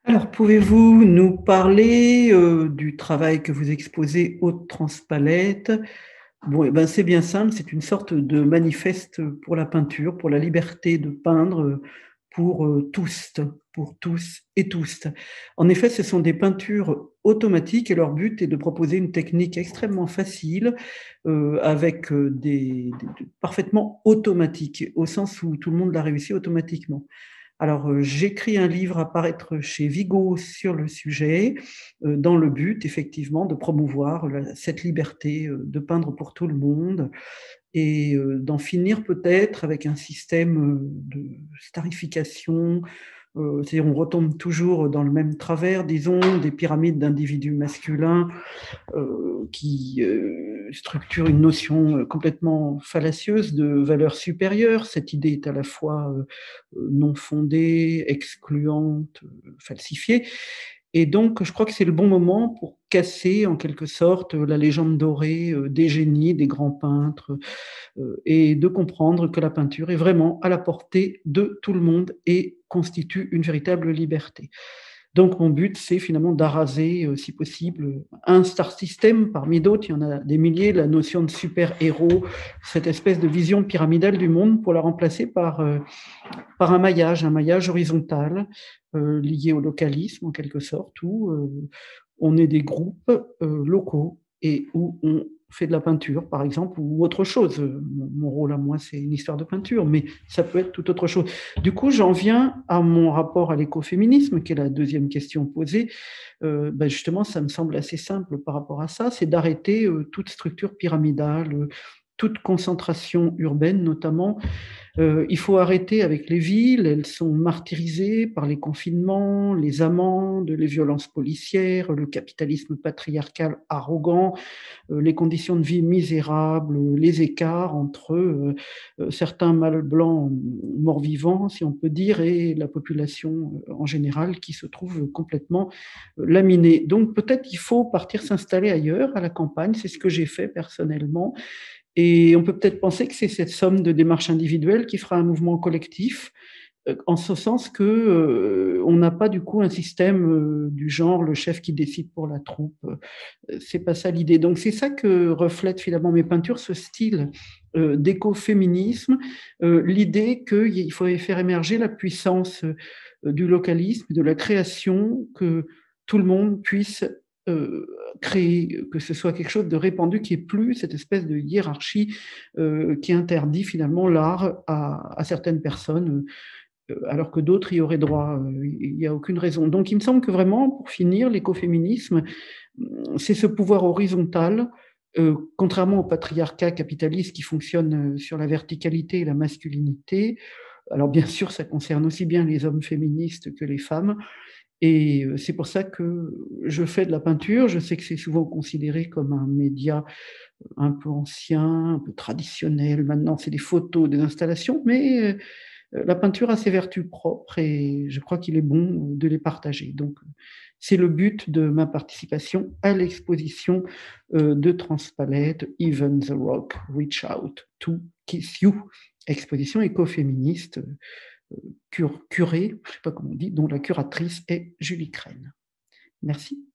Alors, pouvez-vous nous parler, du travail que vous exposez Haute Transpalette? Bon et ben, c'est bien simple, c'est une sorte de manifeste, pour la peinture, pour la liberté de peindre, pour tous et tous. En effet, ce sont des peintures automatiques et leur but est de proposer une technique extrêmement facile, avec, des parfaitement automatique, au sens où tout le monde l'a réussi automatiquement. Alors, j'écris un livre à paraître chez Vigo sur le sujet, dans le but effectivement de promouvoir cette liberté, de peindre pour tout le monde et d'en finir peut-être avec un système, de starification. C'est-à-dire on retombe toujours dans le même travers, disons, des pyramides d'individus masculins qui structure une notion complètement fallacieuse de valeur supérieure. Cette idée est à la fois non fondée, excluante, falsifiée. Et donc, je crois que c'est le bon moment pour casser, en quelque sorte, la légende dorée des génies, des grands peintres, et de comprendre que la peinture est vraiment à la portée de tout le monde et constitue une véritable liberté. Donc mon but, c'est finalement d'araser, si possible, un star system parmi d'autres, il y en a des milliers, la notion de super-héros, cette espèce de vision pyramidale du monde pour la remplacer par un maillage horizontal, lié au localisme en quelque sorte, où on est des groupes locaux et où on fait de la peinture, par exemple, ou autre chose. Mon rôle à moi, c'est une histoire de peinture, mais ça peut être tout autre chose. Du coup, j'en viens à mon rapport à l'écoféminisme, qui est la deuxième question posée. Justement, ça me semble assez simple par rapport à ça, c'est d'arrêter toute structure pyramidale, toute concentration urbaine notamment. Il faut arrêter avec les villes, elles sont martyrisées par les confinements, les amendes, les violences policières, le capitalisme patriarcal arrogant, les conditions de vie misérables, les écarts entre certains mâles blancs morts-vivants, si on peut dire, et la population en général qui se trouve complètement laminée. Donc peut-être qu'il faut partir s'installer ailleurs, à la campagne, c'est ce que j'ai fait personnellement. Et on peut peut-être penser que c'est cette somme de démarches individuelles qui fera un mouvement collectif, en ce sens que on n'a pas du coup un système du genre le chef qui décide pour la troupe. C'est pas ça l'idée. Donc c'est ça que reflètent finalement mes peintures, ce style d'écoféminisme, l'idée qu'il faut faire émerger la puissance du localisme, de la création, que tout le monde puisse euh, créer, que ce soit quelque chose de répandu, qui est plus cette espèce de hiérarchie qui interdit finalement l'art à certaines personnes, alors que d'autres y auraient droit. Il n'y a aucune raison. Donc il me semble que vraiment, pour finir, l'écoféminisme, c'est ce pouvoir horizontal, contrairement au patriarcat capitaliste qui fonctionne sur la verticalité et la masculinité. Alors bien sûr, ça concerne aussi bien les hommes féministes que les femmes. Et c'est pour ça que je fais de la peinture. Je sais que c'est souvent considéré comme un média un peu ancien, un peu traditionnel. Maintenant, c'est des photos, des installations, mais la peinture a ses vertus propres et je crois qu'il est bon de les partager. Donc, c'est le but de ma participation à l'exposition de Transpalette, Even the Rock Reach Out to Kiss You, exposition écoféministe curée, je ne sais pas comment on dit, dont la curatrice est Julie Crène. Merci.